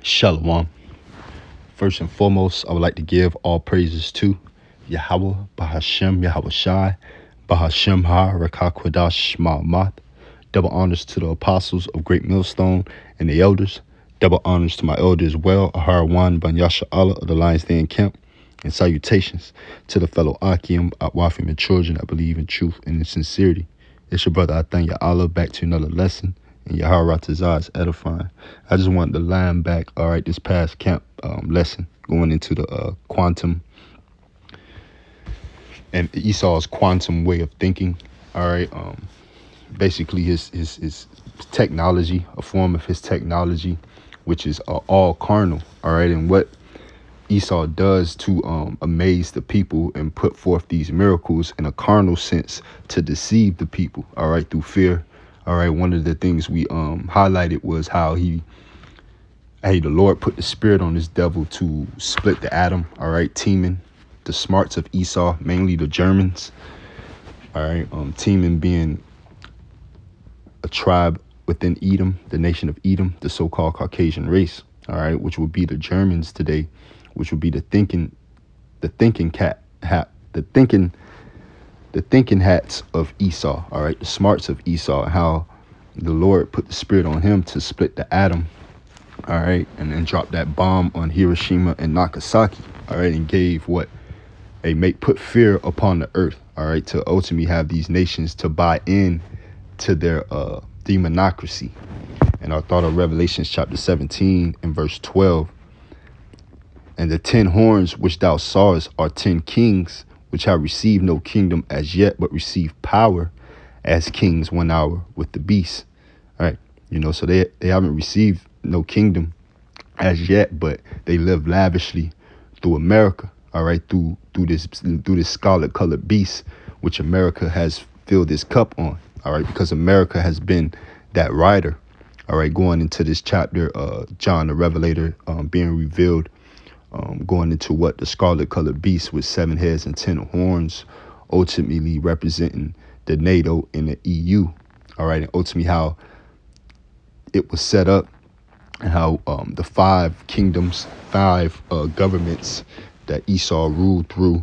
Shalom. First and foremost, I would like to give all praises to Yahweh, Bahashem, Yahweh Shai, Bahashem Ha, Rakakwadash Ma'amat. Double honors to the apostles of Great Millstone and the elders. Double honors to my elder as well, Aharawan Banyasha Allah of the Lions Den Camp. And salutations to the fellow Akim, Atwafim, and children that believe in truth and in sincerity. It's your brother, I thank Allah, back to another lesson. And Yahweh Ratazah is edifying. I just want to line back, all right, this past camp lesson, going into the quantum and Esau's quantum way of thinking, all right. Basically his technology, a form of his technology, which is all carnal, all right. And what Esau does to amaze the people and put forth these miracles in a carnal sense to deceive the people, all right, through fear. All right, one of the things we highlighted was how the Lord put the spirit on this devil to split the atom, all right, teaming the smarts of Esau, mainly the Germans, all right, teaming being a tribe within Edom, the nation of Edom, the so-called Caucasian race, all right, which would be the Germans today, which would be the thinking hats of Esau, all right, the smarts of Esau, and how the Lord put the spirit on him to split the atom, all right, and then drop that bomb on Hiroshima and Nagasaki, all right, and gave put fear upon the earth, all right, to ultimately have these nations to buy in to their demonocracy. And I thought of Revelation chapter 17 and verse 12. And the 10 horns which thou sawest are 10 kings, which have received no kingdom as yet, but receive power as kings 1 hour with the beast. All right. So they haven't received no kingdom as yet, but they live lavishly through America. All right. Through this scarlet colored beast, which America has filled this cup on. All right. Because America has been that rider. All right. Going into this chapter, John the Revelator being revealed. Going into what the scarlet colored beast with 7 heads and 10 horns, ultimately representing the NATO and the EU. All right. And ultimately how it was set up and how the 5 kingdoms, 5 governments that Esau ruled through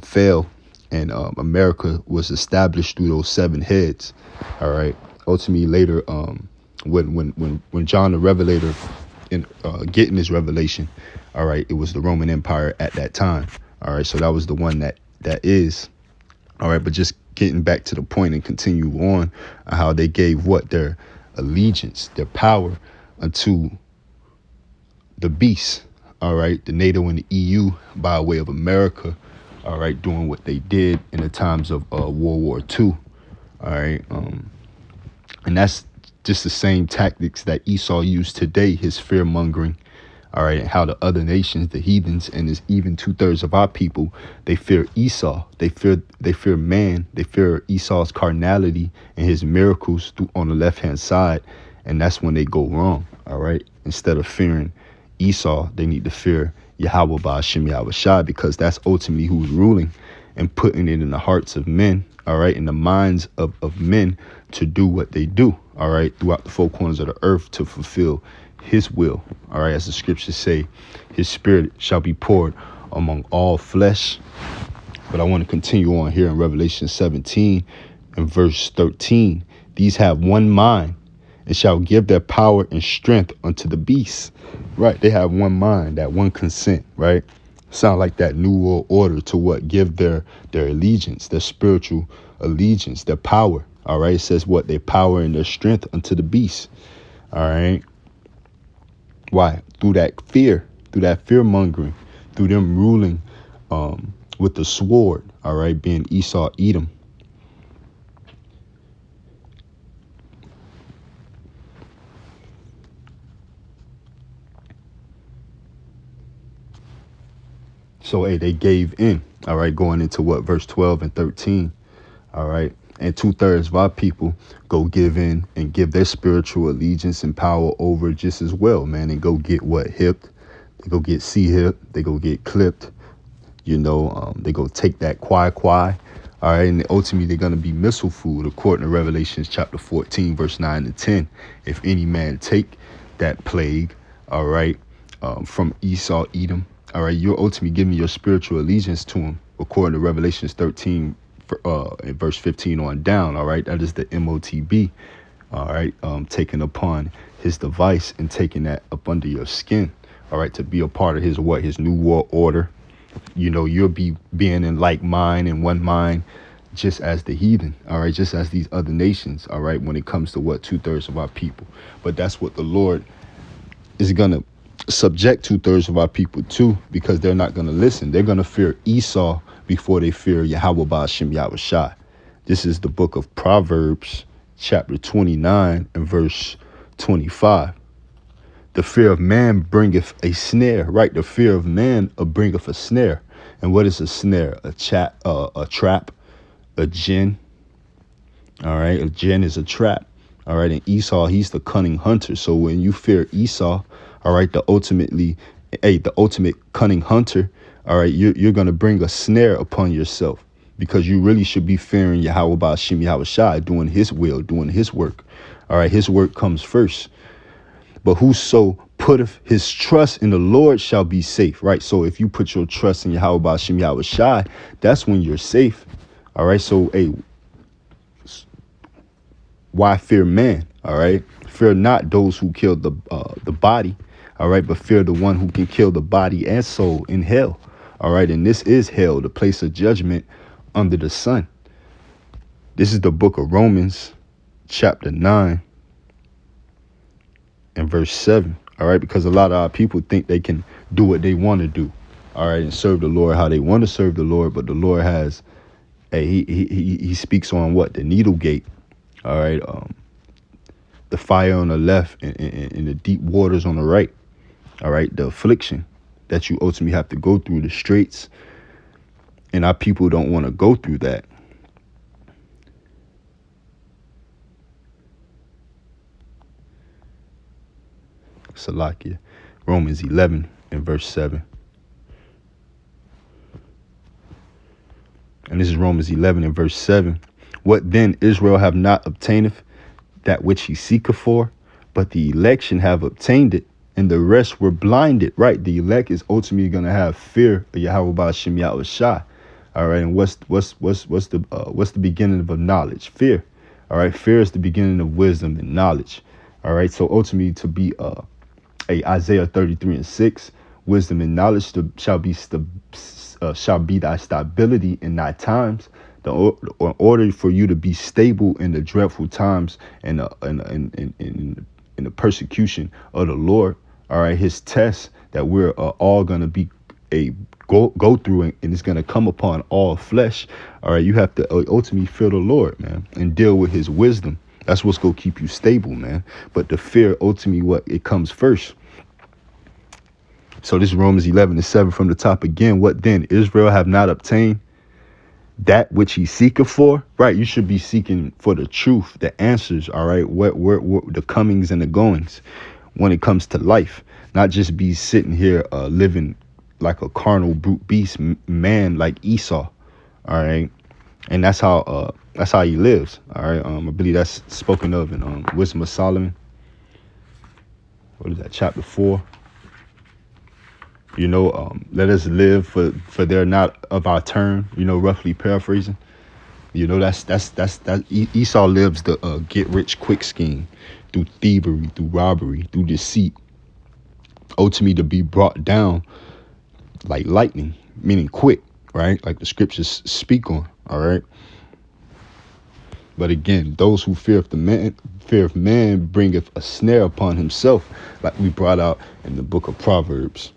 fell, and America was established through those 7 heads. All right. Ultimately later, when John the Revelator getting his revelation, all right, it was the Roman Empire at that time. All right, so that was the one that is. All right, but just getting back to the point and continue on how they gave their allegiance, their power unto the beast. All right, the NATO and the EU by way of America. All right, doing what they did in the times of World War II. All right, and that's just the same tactics that Esau used today, his fear mongering. All right, and how the other nations, the heathens, and is even 2/3 of our people, they fear Esau. They fear man. They fear Esau's carnality and his miracles on the left-hand side. And that's when they go wrong. All right. Instead of fearing Esau, they need to fear Yahweh Ba'ashem Yahweh Shai, because that's ultimately who's ruling and putting it in the hearts of men. All right. In the minds of men to do what they do. All right. Throughout the 4 corners of the earth to fulfill his will. All right. As the scriptures say, his spirit shall be poured among all flesh. But I want to continue on here in Revelation 17 and verse 13. These have one mind and shall give their power and strength unto the beast. Right. They have one mind, that one consent. Right. Sound like that new world order to give their allegiance, their spiritual allegiance, their power. All right. It says their power and their strength unto the beast. All right. Why? Through that fear mongering, through them ruling with the sword, all right, being Esau, Edom. So, they gave in, all right, going into verse 12 and 13, all right. And 2/3 of our people go give in and give their spiritual allegiance and power over just as well, man. And go get hipped. They go get hip. They go get clipped. They go take that quai. All right. And ultimately, they're going to be missile food, according to Revelation chapter 14, verse 9 and 10. If any man take that plague, all right, from Esau, Edom. All right, you're ultimately giving your spiritual allegiance to him, according to Revelations 13, in verse 15 on down. All right, that is the MOTB. All right, taking upon his device and taking that up under your skin. All right, to be a part of his his new world order. You'll be being in like mind and one mind, just as the heathen. All right, just as these other nations. All right, when it comes to 2/3 of our people. But that's what the Lord is gonna subject 2/3 of our people to, because they're not gonna listen. They're gonna fear Esau before they fear Yahweh Ba'ashem Yahushai. This is the book of Proverbs, chapter 29 and verse 25. The fear of man bringeth a snare, right? The fear of man bringeth a snare. And what is a snare? A trap, a jinn. All right, a jinn is a trap. All right, and Esau, he's the cunning hunter. So when you fear Esau, all right, the ultimate cunning hunter, all right, you're gonna bring a snare upon yourself, because you really should be fearing Yahweh Ba'ashem Yahushai, doing his will, doing his work. All right, his work comes first. But whoso putteth his trust in the Lord shall be safe, right? So if you put your trust in Yahweh Ba'ashem Yahushai, that's when you're safe. All right, so why fear man? All right, fear not those who kill the body. All right, but fear the one who can kill the body and soul in hell. All right, and this is hell, the place of judgment under the sun. This is the book of Romans, chapter 9 and verse 7. All right, because a lot of our people think they can do what they want to do. All right, and serve the Lord how they want to serve the Lord, but the Lord has he speaks on the needle gate. All right, the fire on the left and the deep waters on the right. All right, the affliction that you ultimately have to go through, the straits, and our people don't want to go through that. Salakia, Romans 11 and verse 7. And this is Romans 11 and verse 7. What then Israel have not obtaineth that which he seeketh for, but the election have obtained it, and the rest were blinded. Right, the elect is ultimately going to have fear of Yahweh Ba'ashem Yahushai. All right, and what's the beginning of knowledge? Fear. All right, fear is the beginning of wisdom and knowledge. All right, so ultimately to be Isaiah 33 and 6, wisdom and knowledge shall be thy stability in thy times. In order for you to be stable in the dreadful times and in the persecution of the Lord, all right, his test that we're all gonna be go through, and it's gonna come upon all flesh. All right, you have to ultimately fear the Lord, man, and deal with his wisdom. That's what's gonna keep you stable, man. But the fear, ultimately, it comes first. So this is Romans 11 and 7 from the top again. What then? Israel have not obtained that which he seeketh for. Right, you should be seeking for the truth, the answers. All right, what the comings and the goings when it comes to life. Not just be sitting here living like a carnal brute beast man like Esau. All right, and that's how he lives. All right, I believe that's spoken of in Wisdom of Solomon. What is that? Chapter 4. Let us live for they're not of our turn. Roughly paraphrasing. That Esau lives the get rich quick scheme through thievery, through robbery, through deceit. Ultimately to be brought down like lightning, meaning quick, right? Like the scriptures speak on. All right. But again, those who fear of man bringeth a snare upon himself, like we brought out in the book of Proverbs.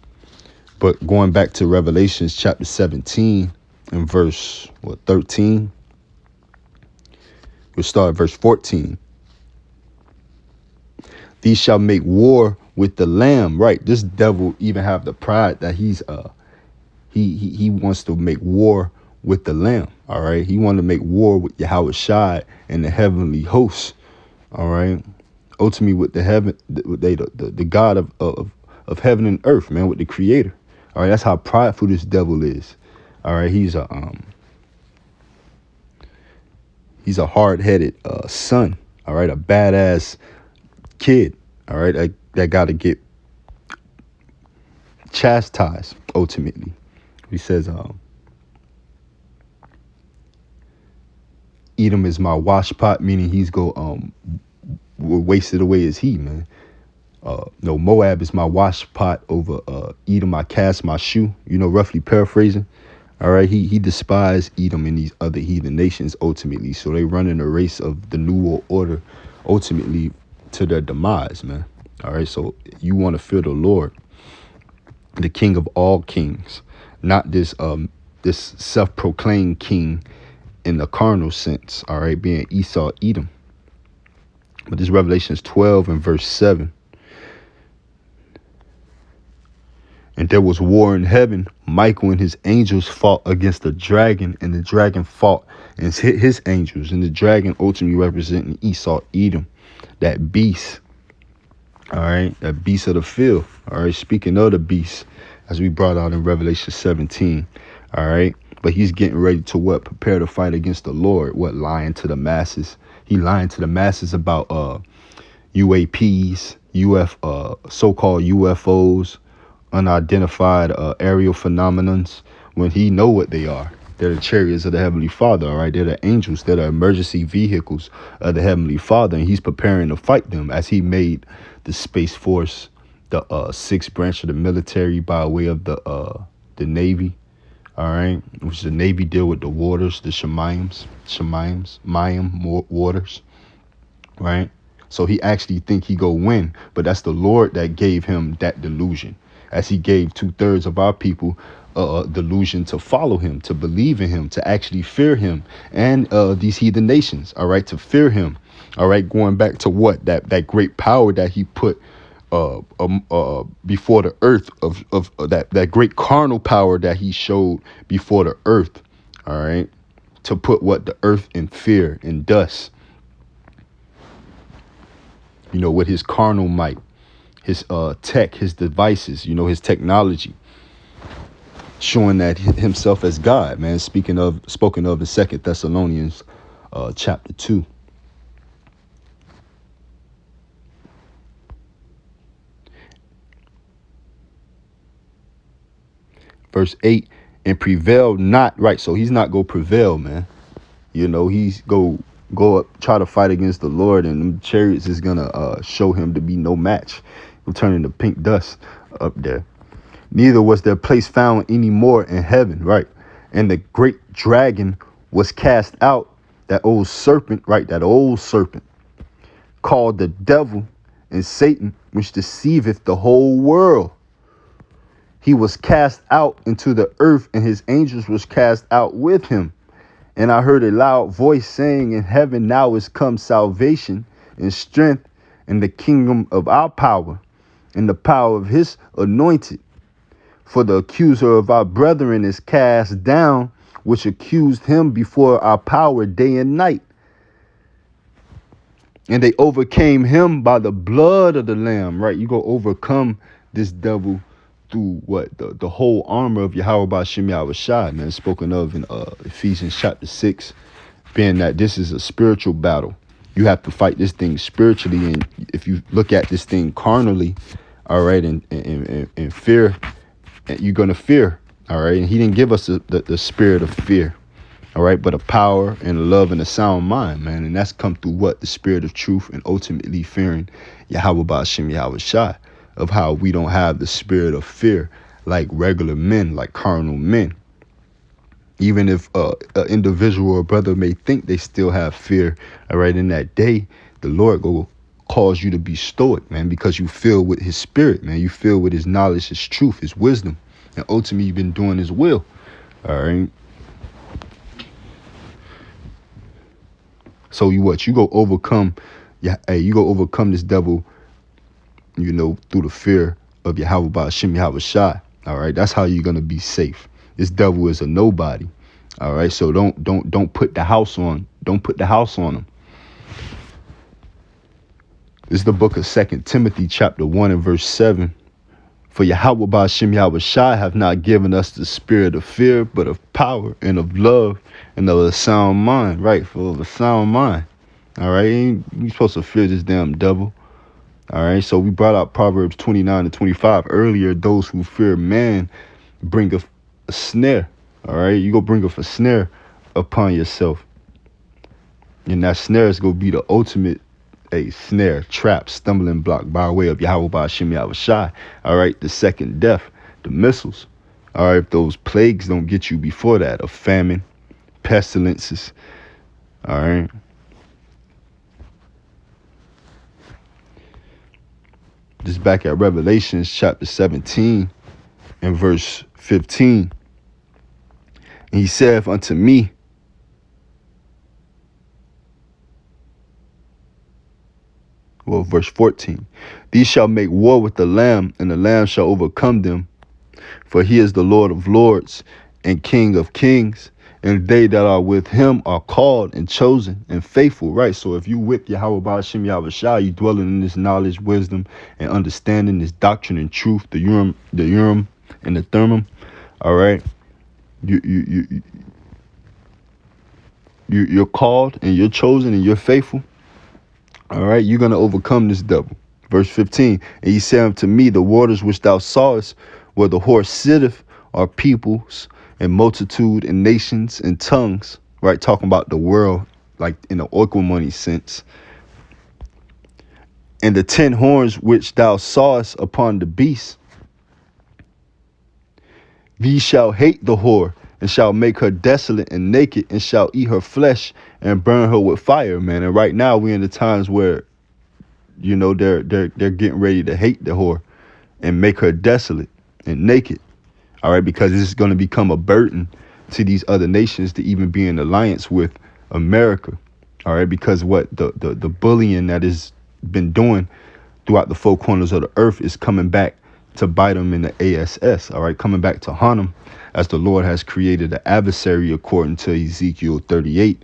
But going back to Revelations chapter 17 and verse 13, we'll start at verse 14. These shall make war with the Lamb. Right, this devil even have the pride that he wants to make war with the Lamb. All right, he wanted to make war with Yahushua and the heavenly hosts. All right, ultimately with the God of heaven and earth, man, with the Creator. All right, that's how prideful this devil is. All right, he's a hard-headed son. All right, a badass kid. All right, that got to get chastised ultimately. He says, Edom is my wash pot, meaning he's wasted away as he, man. No, Moab is my wash pot. Over Edom I cast my shoe, roughly paraphrasing. All right, he despised Edom and these other heathen nations ultimately. So they run in a race of the New World Order ultimately to their demise, man. All right, so you want to fear the Lord, the King of all kings, not this self-proclaimed king in the carnal sense, all right, being Esau, Edom. But this Revelations 12 and verse 7. And there was war in heaven. Michael and his angels fought against the dragon, and the dragon fought and hit his angels. And the dragon ultimately representing Esau, Edom, that beast. All right, that beast of the field. All right, speaking of the beast, as we brought out in Revelation 17. All right, but he's getting ready to what? Prepare to fight against the Lord. What? Lying to the masses. He lying to the masses about UAPs, so-called UFOs, unidentified aerial phenomenons, when he know what they are. They're the chariots of the Heavenly Father, all right? They're the angels. They're the emergency vehicles of the Heavenly Father, and he's preparing to fight them as he made the Space Force the sixth branch of the military by way of the Navy, all right? Which the Navy deal with the waters, the Shemayim waters, right? So he actually think he go win, but that's the Lord that gave him that delusion, as he gave 2/3 of our people delusion to follow him, to believe in him, to actually fear him, and these heathen nations, all right, to fear him, all right, going back to what? That great power that he put before the earth, of that great carnal power that he showed before the earth, all right, to put what? The earth in fear and dust, with his carnal might, his tech, his devices, his technology, showing that himself as God, man. Spoken of in 2 Thessalonians chapter 2. Verse 8, and prevail not, right? So he's not gonna prevail, man. He's go up, try to fight against the Lord, and them chariots is gonna show him to be no match. He'll turn into pink dust up there. Neither was their place found any more in heaven, right? And the great dragon was cast out, that old serpent, right? That old serpent, called the devil and Satan, which deceiveth the whole world. He was cast out into the earth, and his angels was cast out with him. And I heard a loud voice saying, in heaven now is come salvation and strength and the kingdom of our power and the power of his anointed. For the accuser of our brethren is cast down, which accused him before our power day and night. And they overcame him by the blood of the Lamb, right? You go overcome this devil through what? The whole armor of Yahweh Ba'Shem Yahweh Shai, man, spoken of in Ephesians chapter 6, being that this is a spiritual battle. You have to fight this thing spiritually, and if you look at this thing carnally, all right, and fear, you're gonna fear, all right. And he didn't give us the spirit of fear, all right, but a power and a love and a sound mind, man. And that's come through what? The spirit of truth, and ultimately fearing Yahweh Ba'Shem Yahweh Shai. Of how we don't have the spirit of fear like regular men, like carnal men. Even if an individual or brother may think they still have fear, all right, in that day, the Lord will cause you to be stoic, man, because you feel with his spirit, man. You feel with his knowledge, his truth, his wisdom, and ultimately you've been doing his will, all right. So you go overcome, you go overcome this devil, through the fear of Yahweh Ba'Shem Yahweh Shai. All right, that's how you're gonna be safe. This devil is a nobody. All right, so don't put the house on. Don't put the house on him. This is the book of 2 Timothy chapter 1 and verse 7. For Yahweh Ba'Shem Yahweh Shai have not given us the spirit of fear, but of power and of love and of a sound mind. Right, for a sound mind. All right, you supposed to fear this damn devil. All right. So we brought out Proverbs 29 and 25 earlier. Those who fear man bring a snare. All right. You go bring a snare upon yourself. And that snare is going to be the ultimate snare, trap, stumbling block by way of Yahweh Ba'Shem Yahushai. All right. The second death, the missiles. All right. If those plagues don't get you before that, of famine, pestilences. All right. Just back at Revelations chapter 17 and verse 15. And he saith unto me, well, verse 14, these shall make war with the Lamb, and the Lamb shall overcome them. For he is the Lord of lords and King of kings, and they that are with him are called and chosen and faithful. Right. So if you with Yahweh Ba'Shem Yahushua, you dwelling in this knowledge, wisdom, and understanding, this doctrine and truth, the Urim, and the Thummim. All right. You're called and you're chosen and you're faithful. All right. You're going to overcome this devil. Verse 15. And he said unto me, the waters which thou sawest, where the horse sitteth, are peoples and multitude and nations and tongues. Right. Talking about the world, like in the oil money sense. And the 10 horns which thou sawest upon the beast, these shall hate the whore, and shall make her desolate and naked, and shall eat her flesh and burn her with fire, man. And right now we're in the times where, you know, they're getting ready to hate the whore and make her desolate and naked. All right, because this is going to become a burden to these other nations to even be in alliance with America. All right, because what the bullying that has been doing throughout the four corners of the earth is coming back to bite them in the ASS. All right, coming back to haunt them, as the Lord has created an adversary according to Ezekiel 38,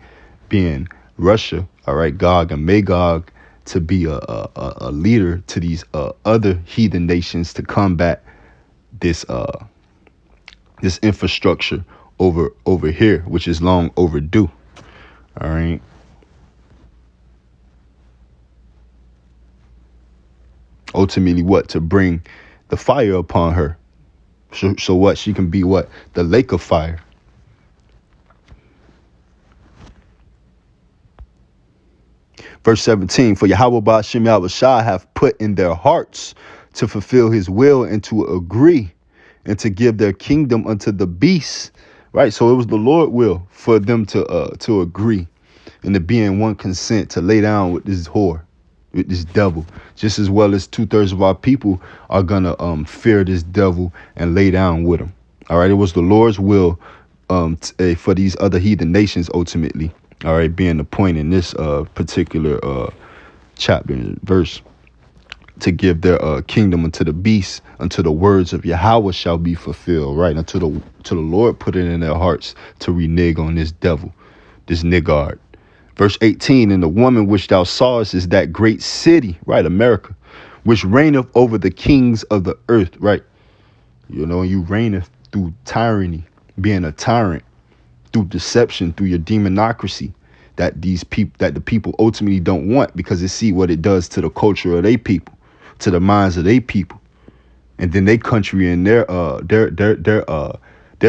being Russia. All right, Gog and Magog, to be a leader to these other heathen nations to combat this this infrastructure over here, which is long overdue. All right. Ultimately, what? To bring the fire upon her. So what? She can be what? The lake of fire. Verse 17, for Yahweh Ba'Shem Yahushua have put in their hearts to fulfill his will and to agree and to give their kingdom unto the beast. Right. So it was the Lord will for them to agree and to be in one consent to lay down with this whore, with this devil, just as well as 2/3 of our people are gonna fear this devil and lay down with him. All right. It was the Lord's will for these other heathen nations ultimately. All right, being the point in this particular chapter and verse, to give their kingdom unto the beast, until the words of Yahweh shall be fulfilled. Right, until the Lord put it in their hearts to renege on this devil, this niggard. Verse 18, and the woman which thou sawest is that great city, right, America, which reigneth over the kings of the earth. Right, you know, you reigneth through tyranny, being a tyrant, through deception, through your demonocracy, that the people ultimately don't want, because they see what it does to the culture of their people, to the minds of their people, and then their country and their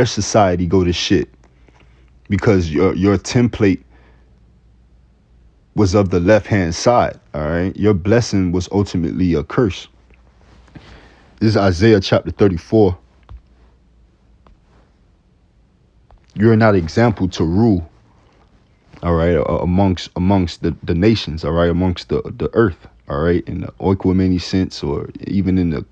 society go to shit because your template was of the left hand side. All right, your blessing was ultimately a curse. This is Isaiah chapter 34. You're not example to rule, all right, amongst the nations, all right, amongst the earth, all right, in the oikumeni sense, or even in the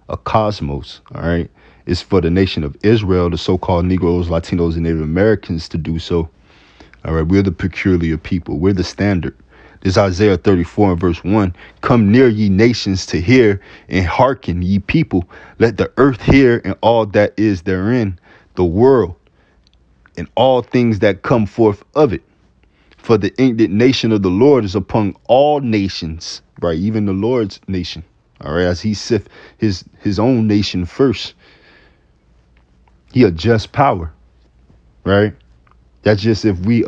a cosmos, all right. It's for the nation of Israel, the so-called Negroes, Latinos, and Native Americans to do so. All right, we're the peculiar people. We're the standard. This is Isaiah 34 and verse 1. Come near, ye nations, to hear, and hearken, ye people. Let the earth hear, and all that is therein, the world, and all things that come forth of it. For the indignation of the Lord is upon all nations, right? Even the Lord's nation, all right? As he sift his own nation first. He a just power, right? That's just if we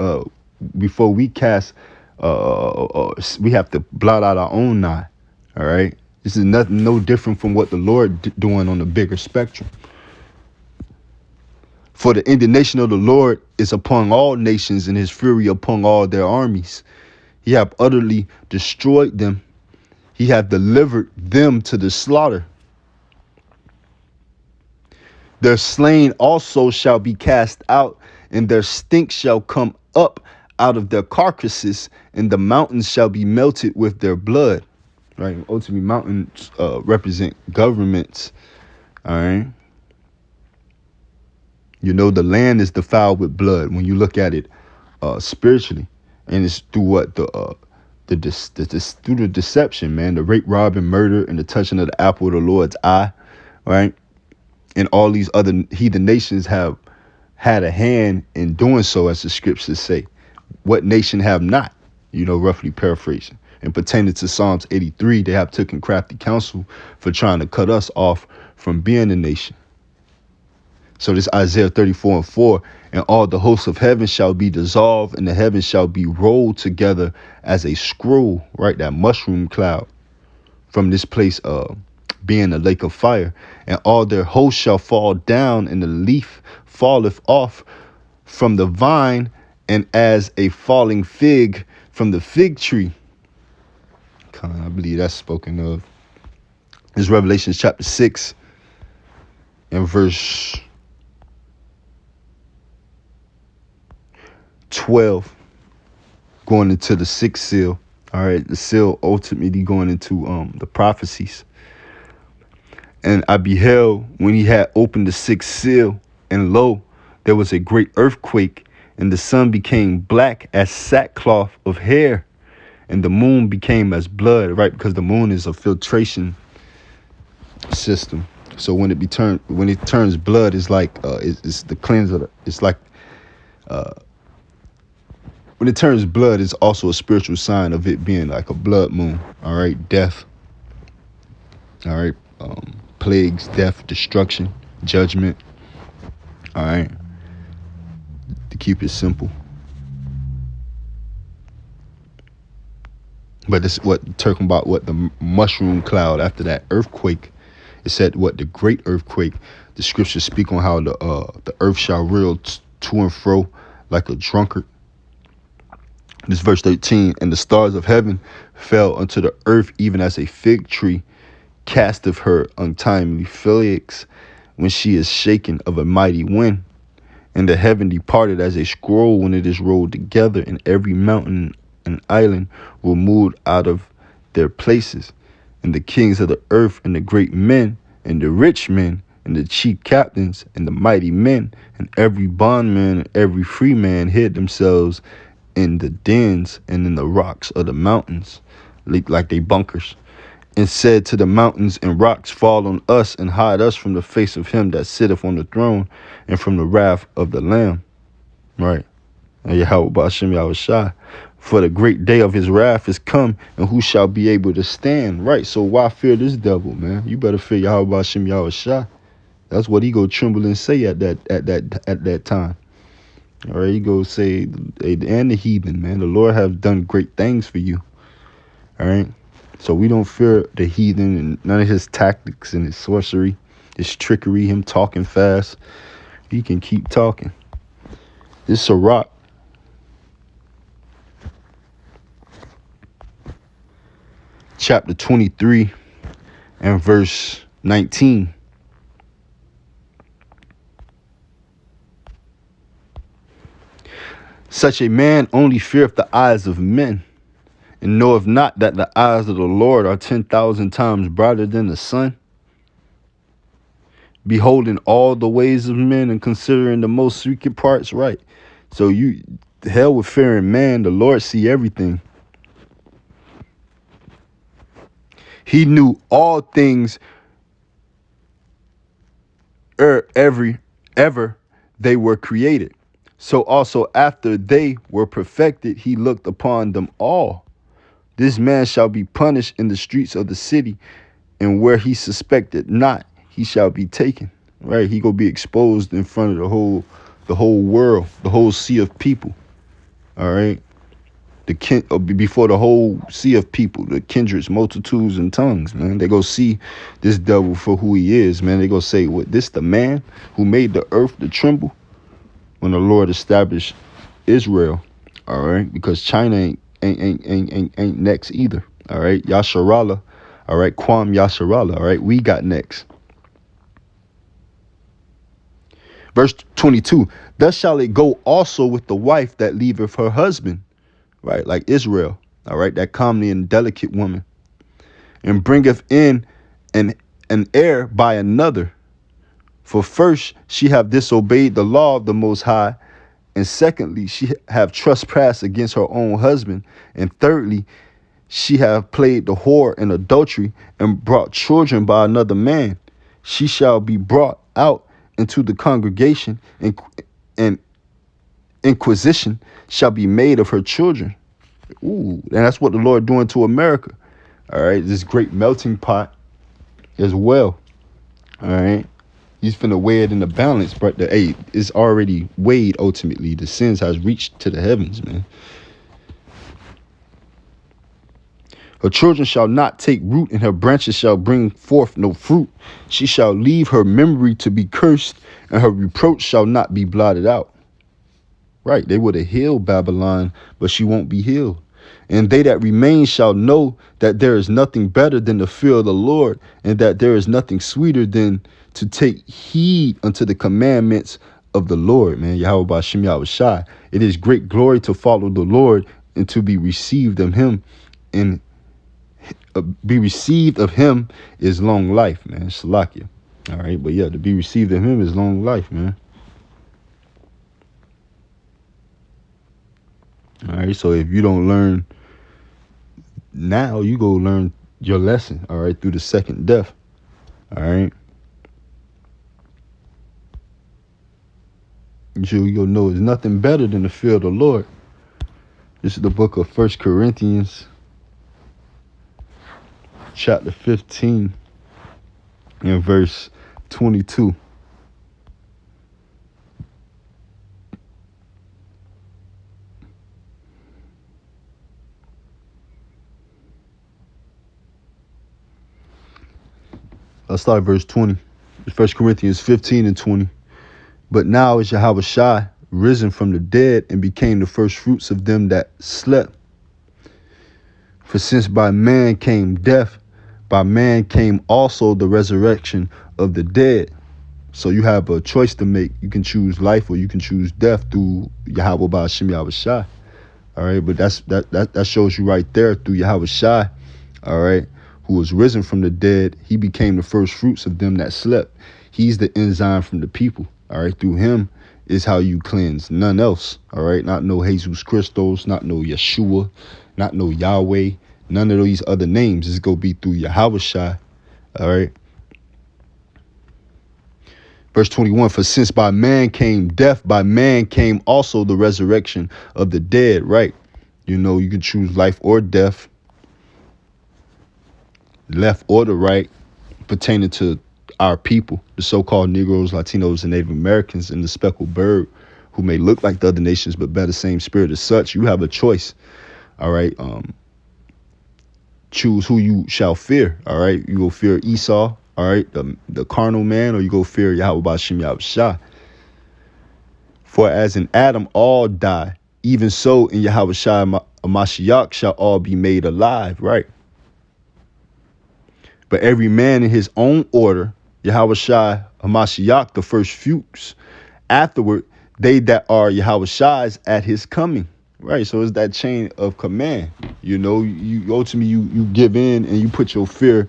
before we cast we have to blot out our own eye, All right. This is nothing no different from what the Lord doing on the bigger spectrum. For the indignation of the Lord is upon all nations, and his fury upon all their armies. He hath utterly destroyed them. He hath delivered them to the slaughter. Their slain also shall be cast out, and their stink shall come up out of their carcasses, and the mountains shall be melted with their blood. Right? Ultimately, mountains represent governments. All right. You know, the land is defiled with blood when you look at it spiritually, and it's through what through the deception, man, the rape, rob, and murder, and the touching of the apple of the Lord's eye, right? And all these other heathen nations have had a hand in doing so, as the scriptures say. What nation have not? You know, roughly paraphrasing. And pertaining to Psalms 83, they have taken crafty counsel for trying to cut us off from being a nation. So this Isaiah 34:4, and all the hosts of heaven shall be dissolved, and the heavens shall be rolled together as a scroll, right? That mushroom cloud from this place being a lake of fire. And all their hosts shall fall down, and the leaf falleth off from the vine, and as a falling fig from the fig tree. I believe that's spoken of. It's Revelation chapter 6 and verse 12, going into the sixth seal. All right, the seal ultimately going into the prophecies. And I beheld when he had opened the sixth seal, and lo, there was a great earthquake, and the sun became black as sackcloth of hair, and the moon became as blood, right? Because the moon is a filtration system. So when it turns blood, it's like it's the cleanser. It's like when it turns blood, it's also a spiritual sign of it being like a blood moon. All right, death. All right, plagues, death, destruction, judgment. All right, to keep it simple. But it's talking about what the mushroom cloud after that earthquake. It said what the great earthquake. The scriptures speak on how the earth shall reel to and fro like a drunkard. This verse 13, and the stars of heaven fell unto the earth, even as a fig tree casteth her untimely figs when she is shaken of a mighty wind. And the heaven departed as a scroll when it is rolled together, and every mountain and island were moved out of their places. And the kings of the earth, and the great men, and the rich men, and the chief captains, and the mighty men, and every bondman and every free man hid themselves in the dens and in the rocks of the mountains, like they bunkers, and said to the mountains and rocks, fall on us and hide us from the face of him that sitteth on the throne and from the wrath of the Lamb. Right. And Yahweh Ba'ashem Yahushua, for the great day of his wrath is come, and who shall be able to stand? Right. So why fear this devil, man? You better fear Yahweh Ba'ashem Yahushua. That's what he go tremble and say at that time. All right, he go say, and the heathen, man, the Lord have done great things for you. All right. So we don't fear the heathen and none of his tactics and his sorcery, his trickery, him talking fast. He can keep talking. This Sirach, chapter 23 and verse 19. Such a man only feareth the eyes of men, and knoweth not that the eyes of the Lord are 10,000 times brighter than the sun, beholding all the ways of men and considering the most secret parts. Right. So you hell with fearing man, the Lord see everything. He knew all things ever they were created. So also after they were perfected, he looked upon them all. This man shall be punished in the streets of the city, and where he suspected not, he shall be taken. Right? He gonna be exposed in front of the whole world, the whole sea of people. All right. before the whole sea of people, the kindreds, multitudes, and tongues, man. They go see this devil for who he is, man. They go say, what, this the man who made the earth to tremble when the Lord established Israel, all right? Because China ain't next either, all right? Yasharallah, all right? Kwam Yasharallah, all right? We got next. Verse 22, thus shall it go also with the wife that leaveth her husband, right? Like Israel, all right? That comely and delicate woman, and bringeth in an heir by another. For first, she have disobeyed the law of the Most High, and secondly, she have trespassed against her own husband, and thirdly, she have played the whore in adultery and brought children by another man. She shall be brought out into the congregation, and inquisition shall be made of her children. Ooh, and that's what the Lord doing to America. All right, this great melting pot as well. All right, he's finna weigh it in the balance, but it's already weighed. Ultimately, the sins has reached to the heavens, man. Her children shall not take root, and her branches shall bring forth no fruit. She shall leave her memory to be cursed, and her reproach shall not be blotted out. Right, they would have healed Babylon, but she won't be healed. And they that remain shall know that there is nothing better than the fear of the Lord, and that there is nothing sweeter than to take heed unto the commandments of the Lord, man. Yahweh Ba'Shem Yahweh Shai. It is great glory to follow the Lord and to be received of him, and be received of him is long life, man. Shalakia. All right, but yeah, to be received of him is long life, man. All right, so if you don't learn now, you go learn your lesson, all right, through the second death. All right, you'll know it's nothing better than the fear of the Lord. This is the book of 1 Corinthians chapter 15 and verse 22. I'll start at verse 20. 1 Corinthians 15 and 20. But now is Yahweh Shai risen from the dead and became the first fruits of them that slept. For since by man came death, by man came also the resurrection of the dead. So you have a choice to make. You can choose life or you can choose death through Yahweh Ba'Shem Yahweh Shai. All right, but that shows you right there through Yahweh Shai. All right, who was risen from the dead. He became the first fruits of them that slept. He's the enzyme from the people. All right, through him is how you cleanse. None else. All right, not no Jesus Christos, not no Yeshua, not no Yahweh. None of these other names. It's going to be through Yahweh Shai. All right. Verse 21, for since by man came death, by man came also the resurrection of the dead. Right. You know, you can choose life or death, left or the right, pertaining to our people, the so-called Negroes, Latinos, and Native Americans, and the speckled bird, who may look like the other nations, but bear the same spirit as such. You have a choice. All right. Choose who you shall fear. All right. You go fear Esau. All right. The carnal man, or you go fear Yahweh Ba'Shem Yahweh Shai. For as in Adam all die, even so in Yahweh Shai Mashiach shall all be made alive. Right. But every man in his own order, Yahweh Shai Hamashiach, the first fruits. Afterward, they that are Yahweh Shai's at his coming. Right, so it's that chain of command. You know, you ultimately you give in and you put your fear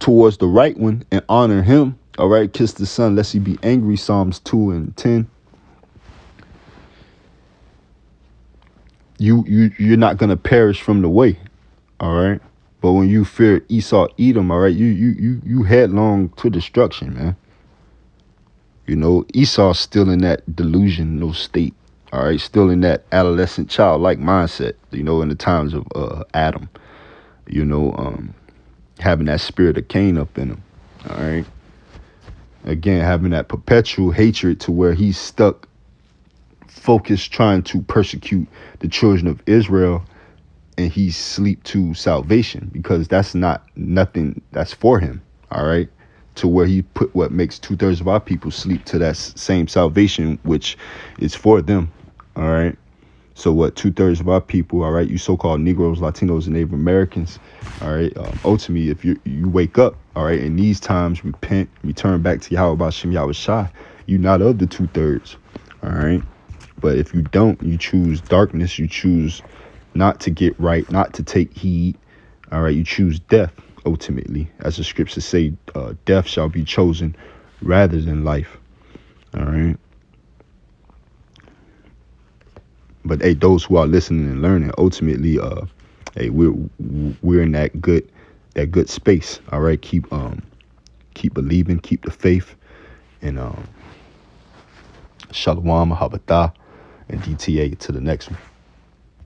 towards the right one and honor him. All right, kiss the son lest he be angry. Psalms 2 and 10. You're not gonna perish from the way. All right, but when you fear Esau, Edom, all right, you headlong to destruction, man. You know, Esau's still in that delusional state. All right, still in that adolescent childlike mindset, you know, in the times of Adam, you know, having that spirit of Cain up in him. All right. Again, having that perpetual hatred to where he's stuck focused trying to persecute the children of Israel, and he sleep to salvation, because that's not nothing that's for him. All right. To where he put what makes 2/3 of our people sleep to that same salvation, which is for them. All right. So what 2/3 of our people, all right, you so-called Negroes, Latinos, and Native Americans, all right, ultimately, if you wake up, all right, in these times, repent, return back to Yahweh Bashem Yahweh Shai, you're not of the 2/3, all right. But if you don't, you choose darkness, you choose not to get right, not to take heed, all right, you choose death, ultimately. As the scriptures say, death shall be chosen rather than life, all right. But hey, those who are listening and learning, ultimately, hey, we're in that good space. All right, keep believing, keep the faith, and Shalom, Habatah, and DTA to the next one.